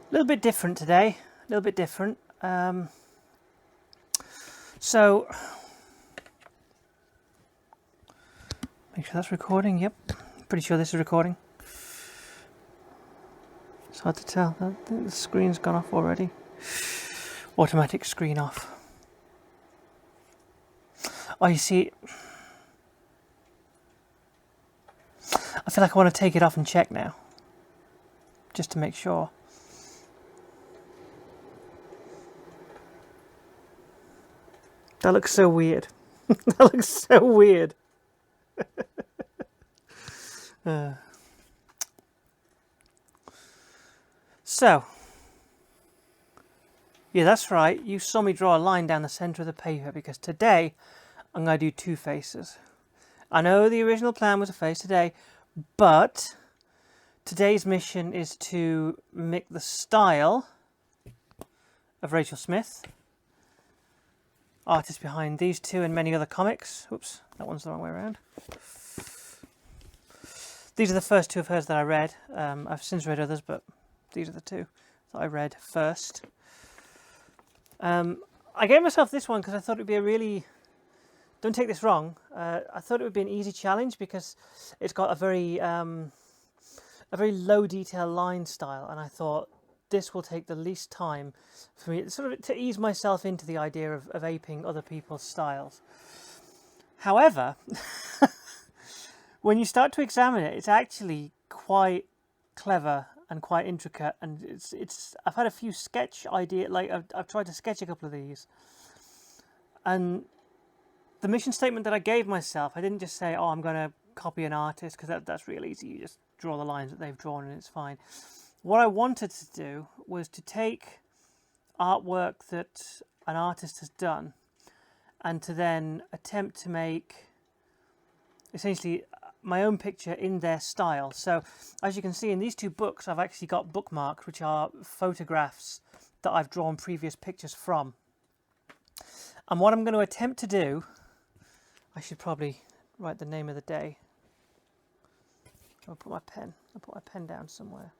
A little bit different today, a little bit different. So, make sure that's recording. Yep, pretty sure this is recording. It's hard to tell. I think the screen's gone off already. Automatic screen off. Oh, you see, I feel like I want to take it off and check now, just to make sure. That looks so weird. That looks so weird. So, yeah, that's right. You saw me draw a line down the centre of the paper because today I'm going to do two faces. I know the original plan was a face today, but today's mission is to mimic the style of Rachel Smith, artist behind these two and many other comics. Oops, that one's the wrong way around. These are the first two of hers that I read. I've since read others, but these are the two that I read first. I gave myself this one because I thought it would be a really, don't take this wrong, I thought it would be an easy challenge because it's got a very low detail line style, and I thought this will take the least time for me sort of to ease myself into the idea of aping other people's styles. However, when you start to examine it, it's actually quite clever and quite intricate, and it's I've had a few sketch idea, like I've tried to sketch a couple of these, and the mission statement that I gave myself, I didn't just say, oh, I'm going to copy an artist, because that's real easy. You just draw the lines that they've drawn and it's fine. What I wanted to do was to take artwork that an artist has done and to then attempt to make essentially my own picture in their style. So as you can see in these two books, I've actually got bookmarks, which are photographs that I've drawn previous pictures from. And what I'm going to attempt to do, I should probably write the name of the day. I'll put my pen down somewhere.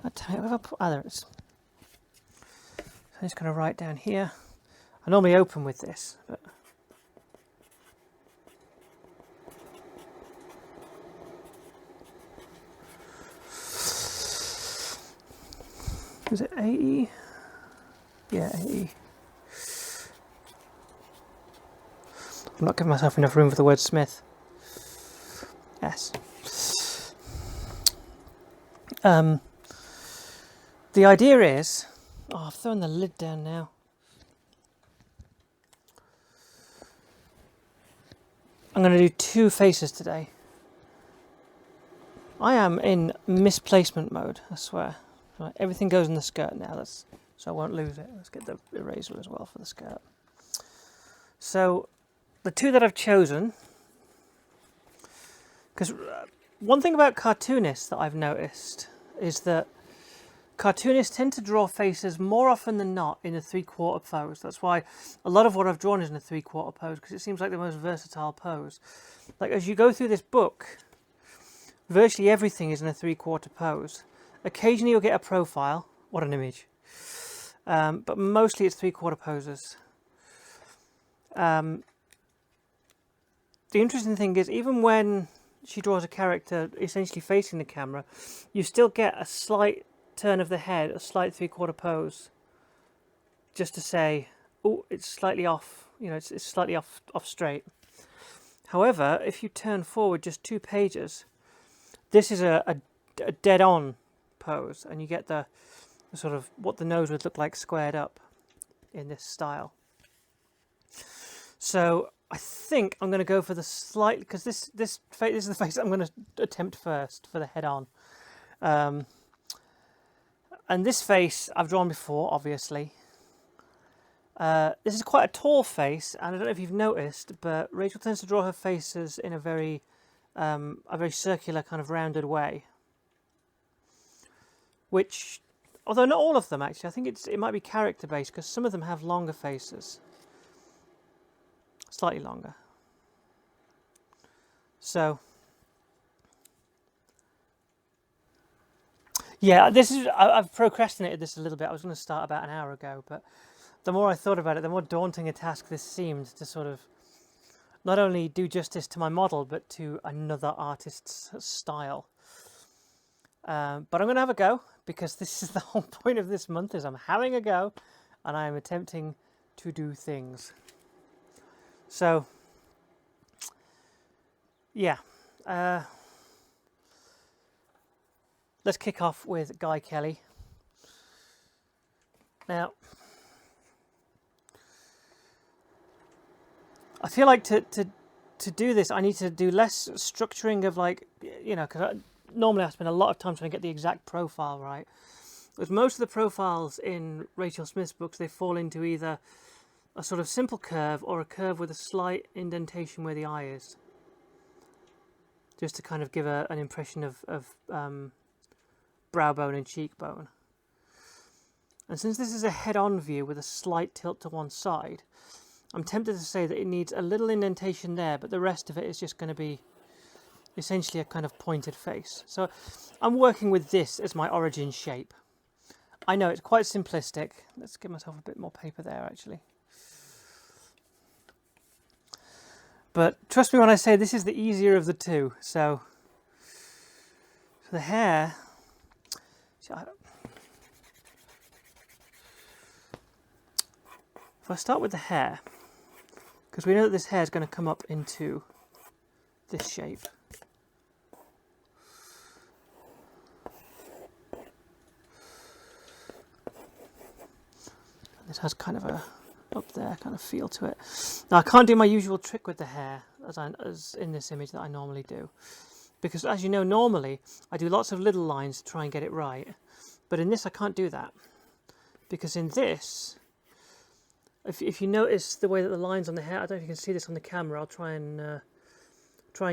There it is. So I'm just going to write down here. I normally open with this, but is it AE? Yeah, AE. I'm not giving myself enough room for the word Smith. S. The idea is, I've thrown the lid down now. I'm going to do two faces today. I am in misplacement mode, I swear. Right, everything goes in the skirt now, so I won't lose it. Let's get the eraser as well for the skirt. So, the two that I've chosen, because one thing about cartoonists that I've noticed is that cartoonists tend to draw faces more often than not in a three-quarter pose. That's why a lot of what I've drawn is in a three-quarter pose, because it seems like the most versatile pose. Like as you go through this book, virtually everything is in a three-quarter pose. Occasionally you'll get a profile. What an image. But mostly it's three-quarter poses. The interesting thing is, even when she draws a character essentially facing the camera, you still get a slight turn of the head, a slight three-quarter pose, just to say, oh, it's slightly off, it's slightly off straight. However, if you turn forward just 2 pages, this is a dead-on pose, and you get the sort of what the nose would look like squared up in this style. So I think I'm going to go for the slight, because this is the face I'm going to attempt first for the head-on. And this face I've drawn before, obviously. This is quite a tall face, and I don't know if you've noticed, but Rachel tends to draw her faces in a very circular kind of rounded way. Which, although not all of them actually, I think it might be character based, because some of them have longer faces, slightly longer. So Yeah, I've procrastinated this a little bit. I was going to start about an hour ago, but the more I thought about it, the more daunting a task this seemed to sort of not only do justice to my model, but to another artist's style. But I'm going to have a go, because this is the whole point of this month, is I'm having a go and I am attempting to do things. So, yeah. Let's kick off with Guy Kelly. Now, I feel like to do this, I need to do less structuring of, like, you know, because normally I spend a lot of time trying to get the exact profile right. With most of the profiles in Rachel Smith's books, they fall into either a sort of simple curve or a curve with a slight indentation where the eye is, just to kind of give an impression of brow bone and cheekbone. And since this is a head-on view with a slight tilt to one side, I'm tempted to say that it needs a little indentation there, but the rest of it is just going to be essentially a kind of pointed face. So I'm working with this as my origin shape. I know it's quite simplistic. Let's give myself a bit more paper there, actually. But trust me when I say this is the easier of the two. So the hair... If I start with the hair, because we know that this hair is going to come up into this shape. It has kind of a up there kind of feel to it. Now I can't do my usual trick with the hair as in this image that I normally do, because as you know, normally I do lots of little lines to try and get it right, but in this I can't do that, because in this, if you notice the way that the lines on the hair, I don't know if you can see this on the camera, I'll try and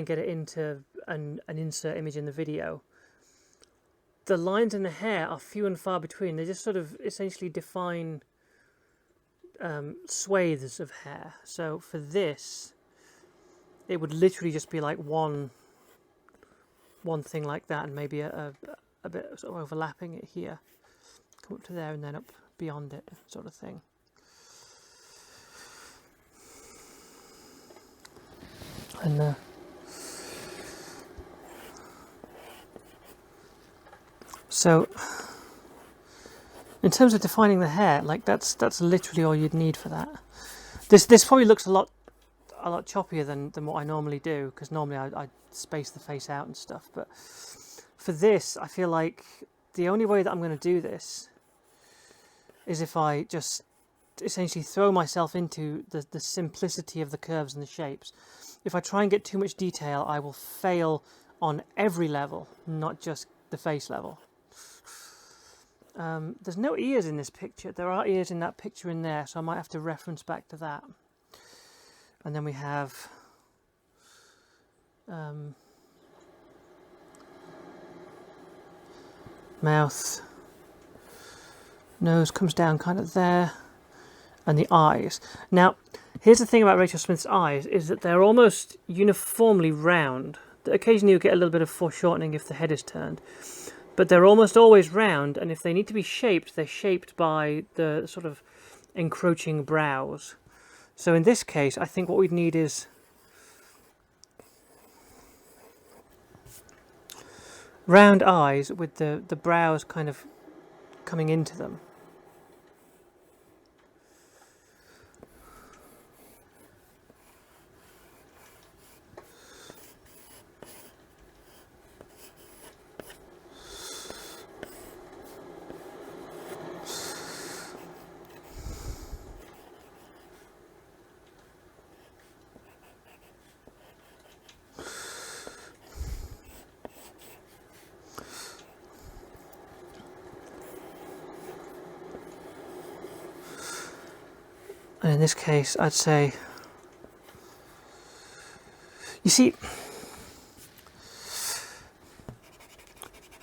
get it into an insert image in the video. The lines in the hair are few and far between. They just sort of essentially define swathes of hair. So for this, it would literally just be like one thing like that, and maybe a bit sort of overlapping it here, come up to there and then up beyond it, sort of thing. And so in terms of defining the hair, like that's literally all you'd need for that. This probably looks a lot choppier than what I normally do, because normally I space the face out and stuff, but for this I feel like the only way that I'm going to do this is if I just essentially throw myself into the simplicity of the curves and the shapes. If I try and get too much detail, I will fail on every level, not just the face level. There's no ears in this picture. There are ears in that picture in there, so I might have to reference back to that. And then we have mouth, nose comes down kind of there, and the eyes. Now, here's the thing about Rachel Smith's eyes, is that they're almost uniformly round. Occasionally you get a little bit of foreshortening if the head is turned, but they're almost always round, and if they need to be shaped, they're shaped by the sort of encroaching brows. So in this case, I think what we'd need is round eyes with the brows kind of coming into them. And in this case, I'd say, you see,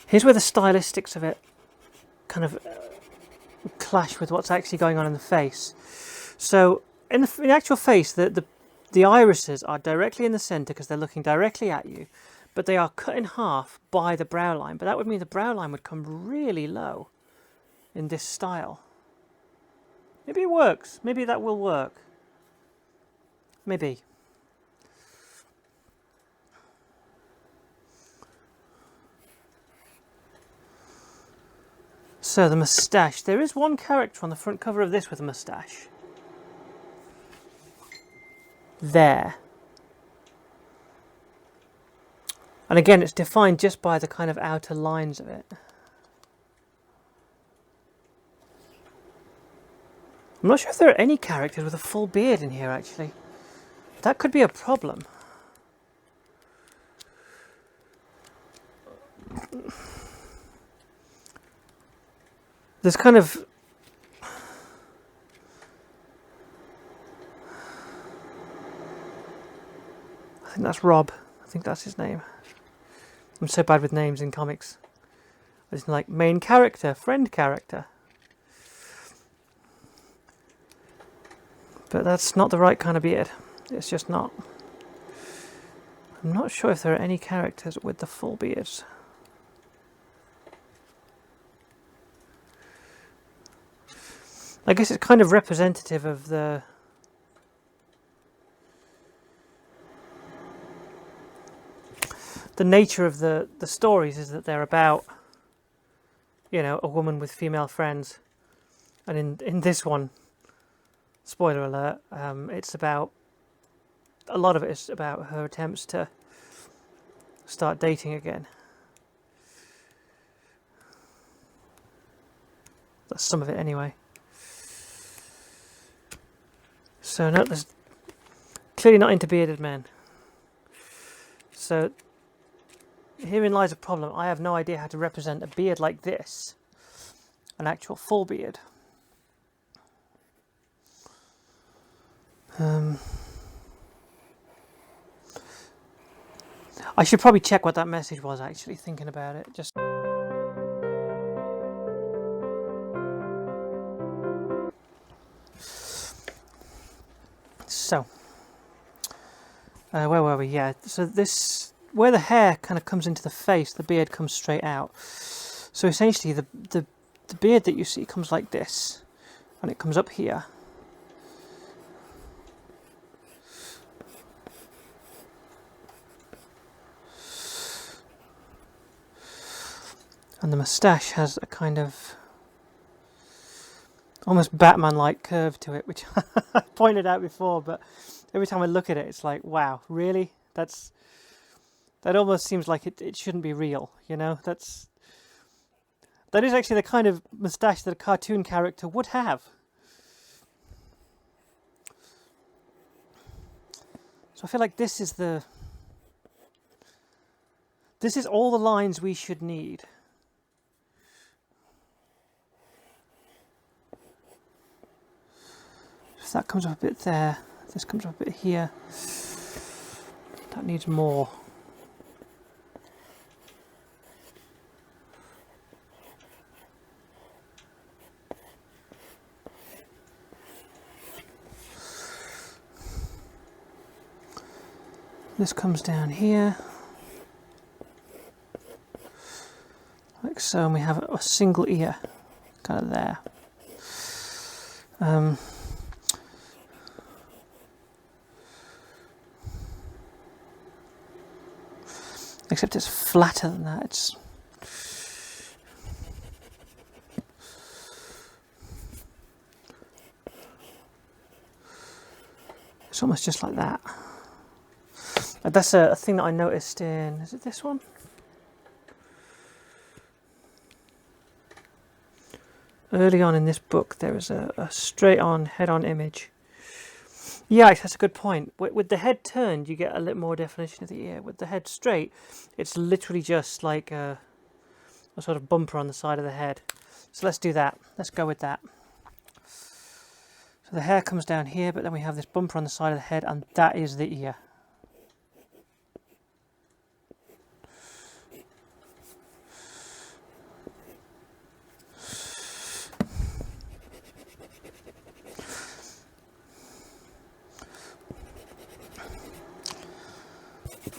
here's where the stylistics of it kind of clash with what's actually going on in the face. So in the actual face, the irises are directly in the center because they're looking directly at you, but they are cut in half by the brow line. But that would mean the brow line would come really low in this style. Maybe it works. Maybe that will work. Maybe. So the moustache. There is one character on the front cover of this with a moustache. There. And again, it's defined just by the kind of outer lines of it. I'm not sure if there are any characters with a full beard in here, actually. That could be a problem. There's kind of... I think that's Rob. I think that's his name. I'm so bad with names in comics. It's like main character, friend character. But that's not the right kind of beard. It's just not. I'm not sure if there are any characters with the full beards. I guess it's kind of representative of the nature of the stories, is that they're about, you know, a woman with female friends. And in this one, spoiler alert, it's about, a lot of it is about her attempts to start dating again. That's some of it anyway. So no, there's clearly not into bearded men. So herein lies a problem. I have no idea how to represent a beard like this, an actual full beard. I should probably check what that message was, actually, thinking about it. Just so, where were we? Yeah, so this, where the hair kind of comes into the face, the beard comes straight out. So essentially the beard that you see comes like this, and it comes up here. And the moustache has a kind of almost Batman-like curve to it, which I pointed out before, but every time I look at it, it's like, wow, really? That almost seems like it shouldn't be real, you know? That is actually the kind of moustache that a cartoon character would have. So I feel like this is all the lines we should need. So that comes up a bit there, this comes up a bit here. That needs more. This comes down here, like so, and we have a single ear, kind of there. Except it's flatter than that. It's almost just like that. That's a thing that I noticed in, is it this one? Early on in this book, there was a straight-on, head-on image. Yeah, that's a good point. With the head turned, you get a little more definition of the ear. With the head straight, it's literally just like a sort of bumper on the side of the head. So let's do that. Let's go with that. So the hair comes down here, but then we have this bumper on the side of the head, and that is the ear.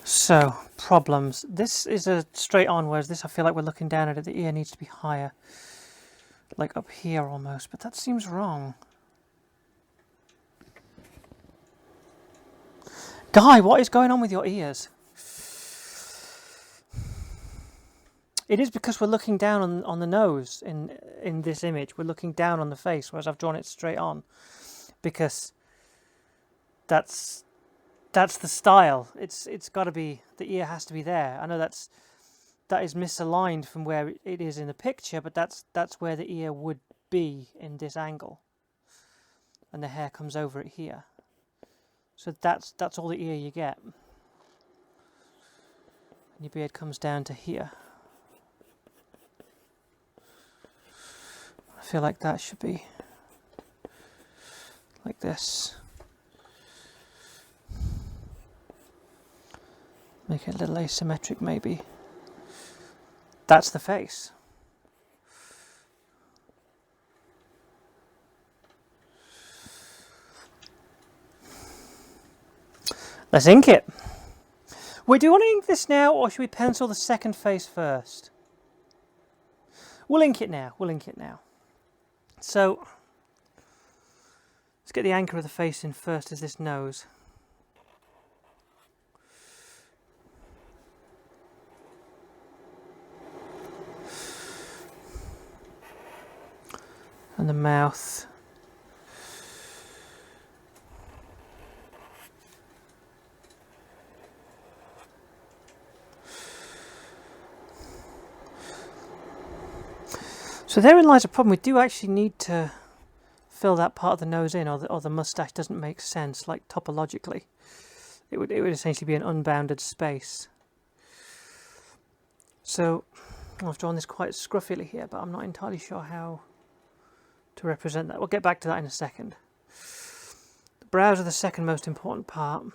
So, problems. This is a straight on, whereas this I feel like we're looking down at it. The ear needs to be higher, like up here almost, but that seems wrong. Guy, what is going on with your ears? It is because we're looking down on the nose in this image. We're looking down on the face, whereas I've drawn it straight on, because that's the style. It's got to be, the ear has to be there. I know that is misaligned from where it is in the picture, but that's where the ear would be in this angle, and the hair comes over it here. So that's all the ear you get. And your beard comes down to here. I feel like that should be like this. Make it a little asymmetric maybe. That's the face. Let's ink it. Wait, do you want to ink this now, or should we pencil the second face first? We'll ink it now. We'll ink it now. So, let's get the anchor of the face in first as this nose. And the mouth. So therein lies a problem. We do actually need to fill that part of the nose in, or the moustache doesn't make sense, like topologically. It would essentially be an unbounded space. So I've drawn this quite scruffily here, but I'm not entirely sure how to represent that. We'll get back to that in a second. The brows are the second most important part.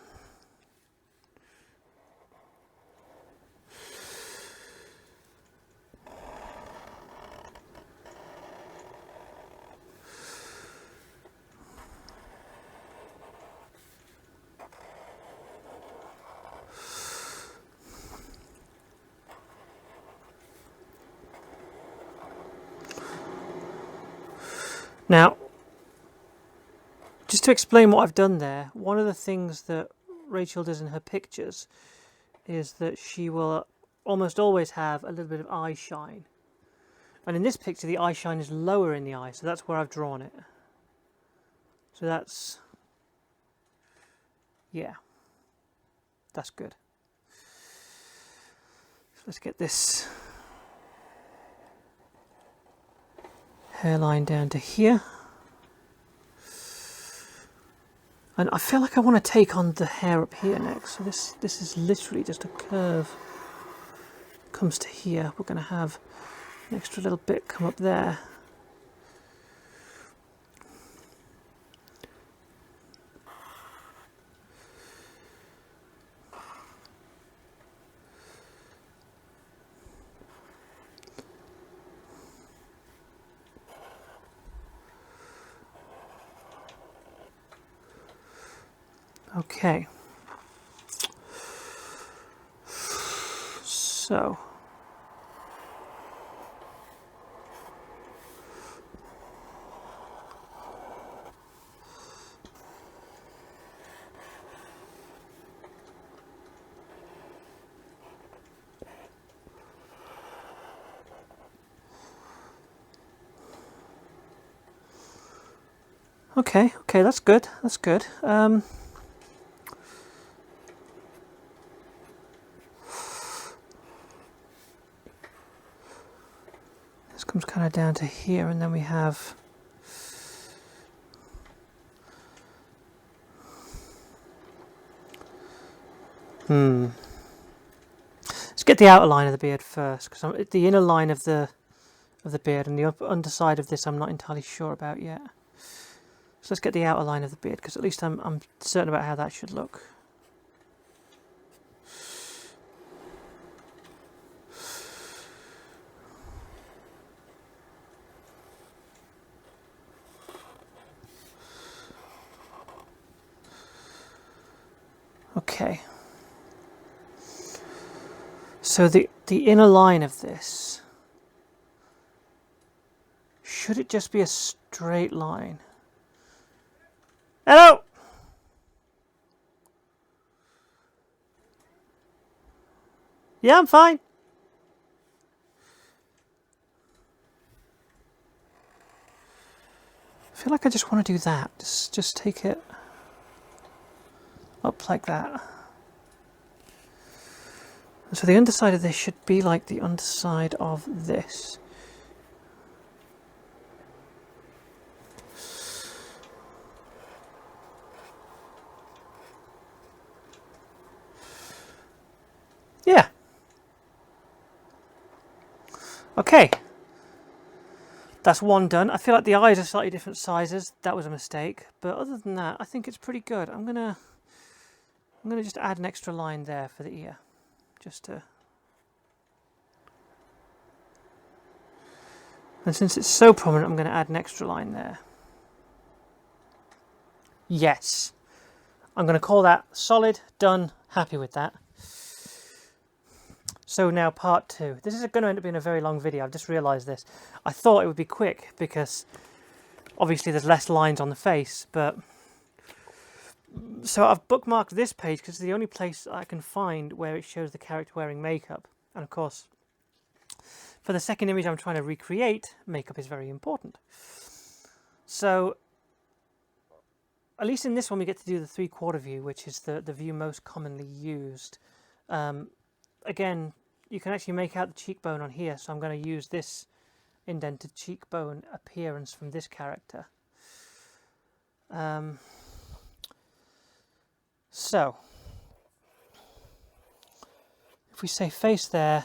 Now, just to explain what I've done there, one of the things that Rachel does in her pictures is that she will almost always have a little bit of eye shine. And in this picture, the eye shine is lower in the eye, so that's where I've drawn it. So that's, yeah, that's good. So let's get this hairline down to here, and I feel like I want to take on the hair up here next. So this is literally just a curve, comes to here. We're going to have an extra little bit come up there. Okay, so okay, that's good, that's good. Comes kind of down to here, and then we have let's get the outer line of the beard first, because the inner line of the beard and the underside of this I'm not entirely sure about yet. So let's get the outer line of the beard, because at least I'm certain about how that should look. Okay. So the inner line of this, should it just be a straight line? Hello! Yeah, I'm fine. I feel like I just want to do that. Just take it up like that. So the underside of this should be like the underside of this. Yeah. Okay. That's one done. I feel like the eyes are slightly different sizes. That was a mistake. But other than that, I think it's pretty good. I'm gonna just add an extra line there for the ear. Just to... And since it's so prominent, I'm going to add an extra line there. Yes. I'm going to call that solid, done, happy with that. So now part 2. This is going to end up being a very long video. I've just realised this. I thought it would be quick because obviously there's less lines on the face, but... So I've bookmarked this page because it's the only place I can find where it shows the character wearing makeup. And of course, for the second image I'm trying to recreate, makeup is very important. So, at least in this one we get to do the 3/4 view, which is the view most commonly used. Again, you can actually make out the cheekbone on here, so I'm going to use this indented cheekbone appearance from this character. So, if we say face there,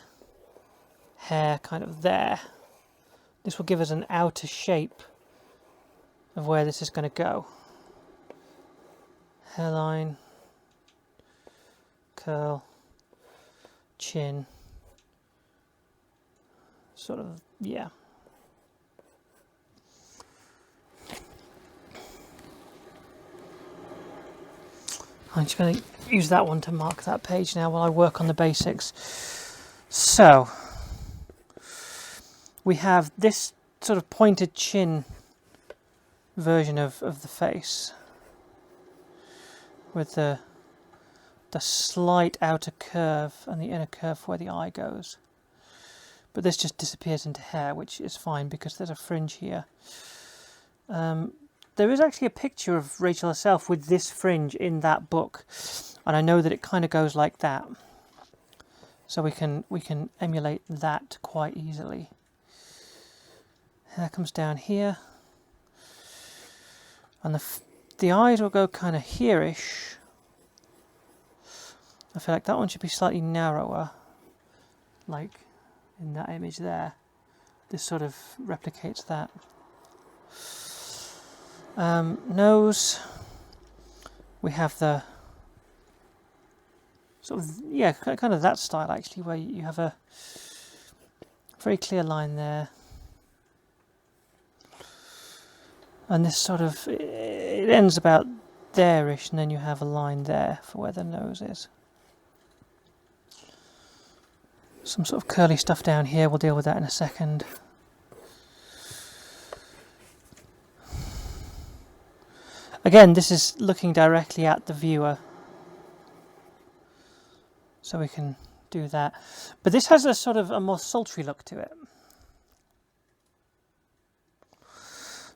hair kind of there, this will give us an outer shape of where this is going to go. Hairline, curl, chin, sort of, yeah. I'm just going to use that one to mark that page now while I work on the basics. So, we have this sort of pointed chin version of the face with the slight outer curve and the inner curve where the eye goes. But this just disappears into hair, which is fine because there's a fringe here. There is actually a picture of Rachel herself with this fringe in that book, and I know that it kind of goes like that. So we can emulate that quite easily. Hair comes down here, and the eyes will go kind of here-ish. I feel like that one should be slightly narrower, like in that image there. This sort of replicates that. Nose, we have the sort of, yeah, kind of that style actually, where you have a very clear line there. And this sort of, it ends about there-ish, and then you have a line there for where the nose is. Some sort of curly stuff down here, we'll deal with that in a second. Again, this is looking directly at the viewer, so we can do that. But this has a sort of a more sultry look to it.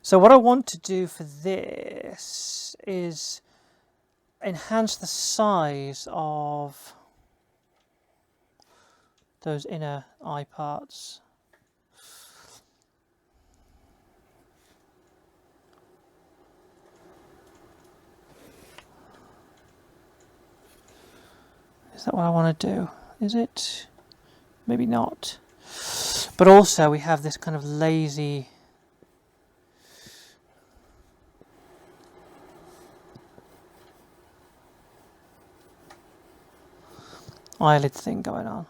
So what I want to do for this is enhance the size of those inner eye parts. Is that what I want to do? Is it? Maybe not. But also we have this kind of lazy eyelid thing going on.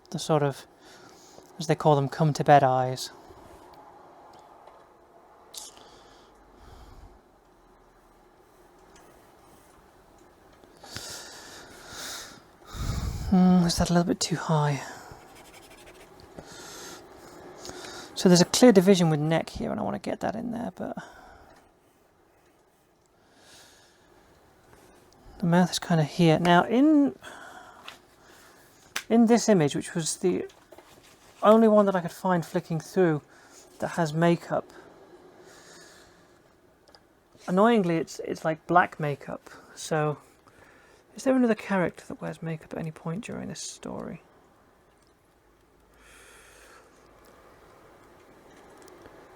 The sort of, as they call them, come to bed eyes. Is that a little bit too high? So there's a clear division with neck here, and I want to get that in there, but the mouth is kind of here. Now in this image, which was the only one that I could find flicking through that has makeup, annoyingly it's like black makeup. So is there another character that wears makeup at any point during this story?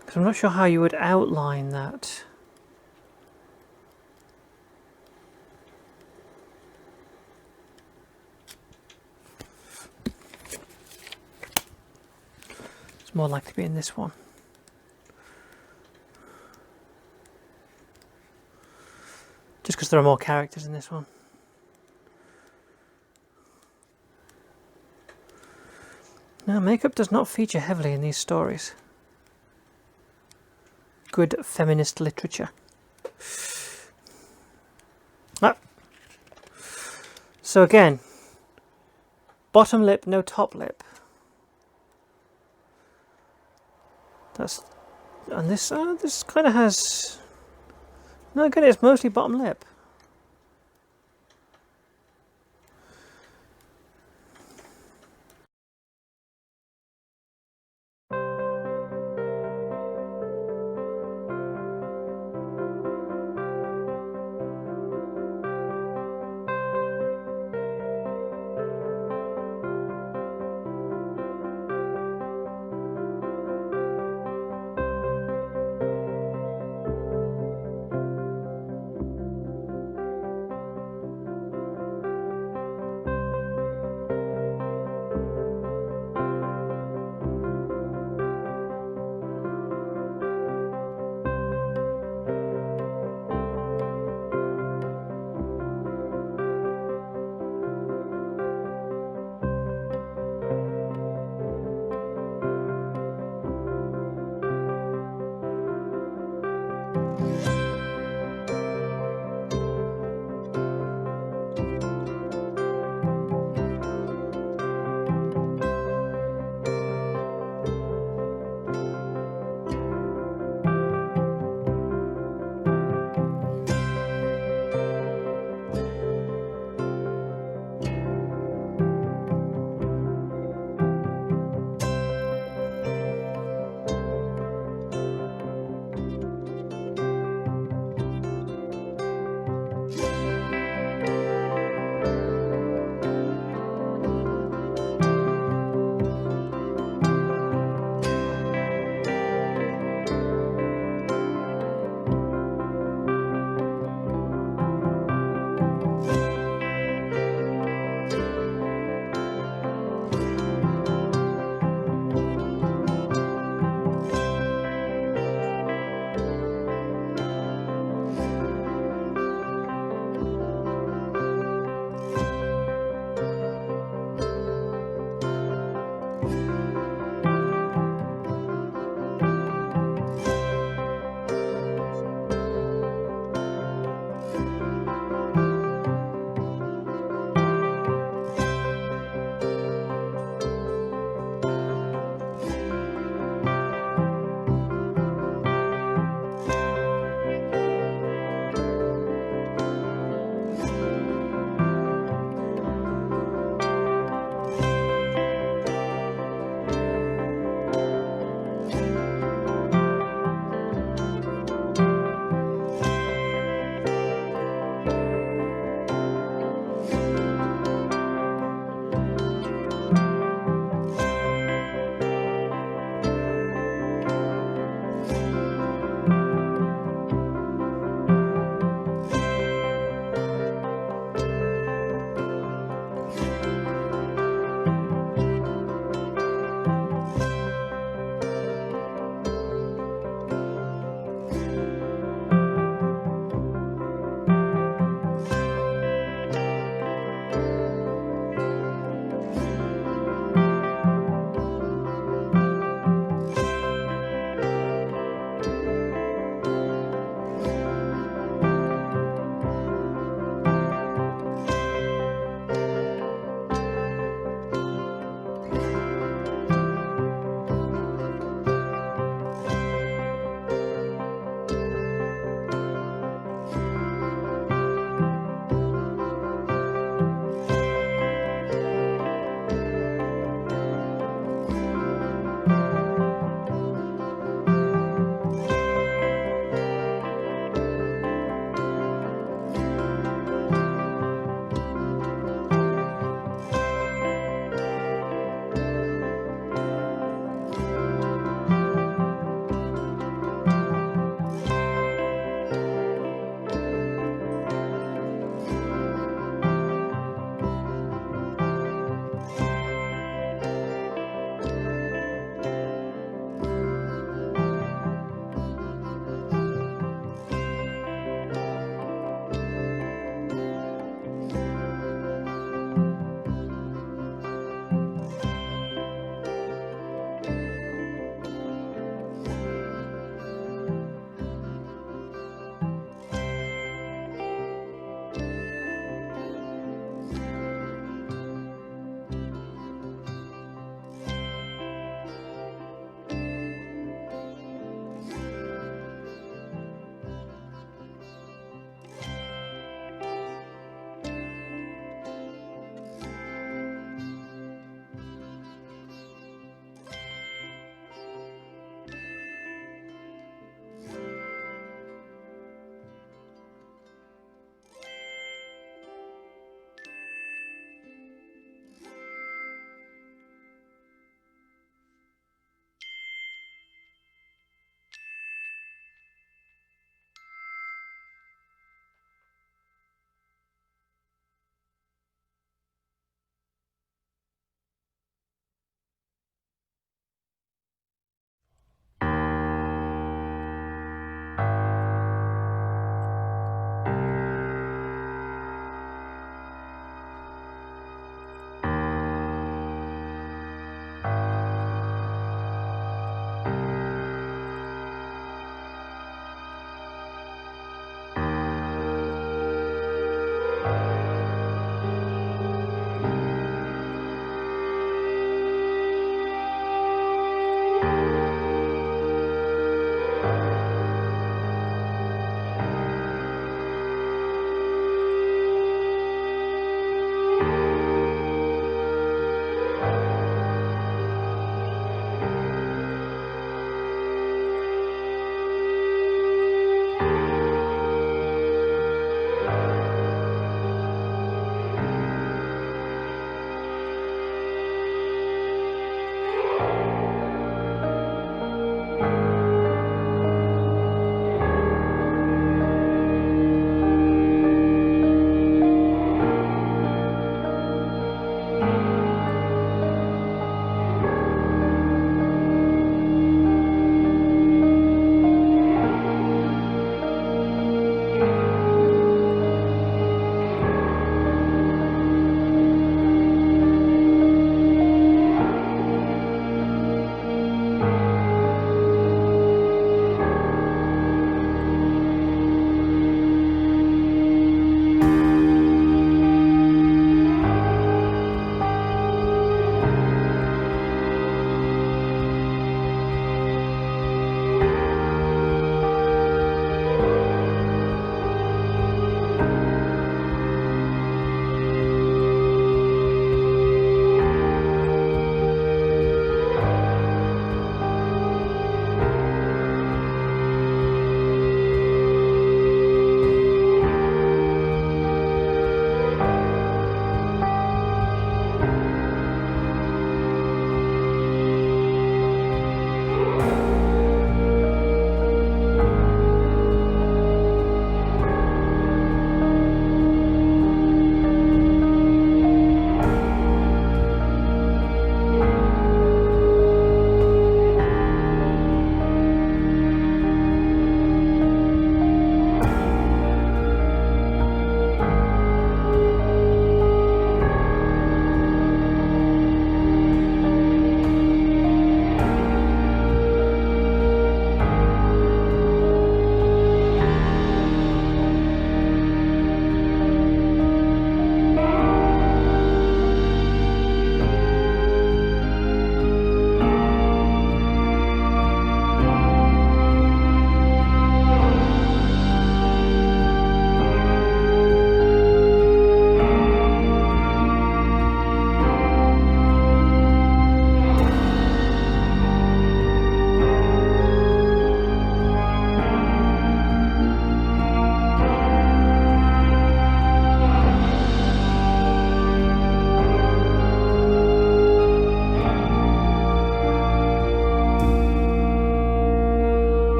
Because I'm not sure how you would outline that. It's more likely to be in this one. Just because there are more characters in this one. Now, makeup does not feature heavily in these stories. Good feminist literature. Ah. So again, bottom lip, no top lip. That's, and this kind of has, no, again, it's mostly bottom lip.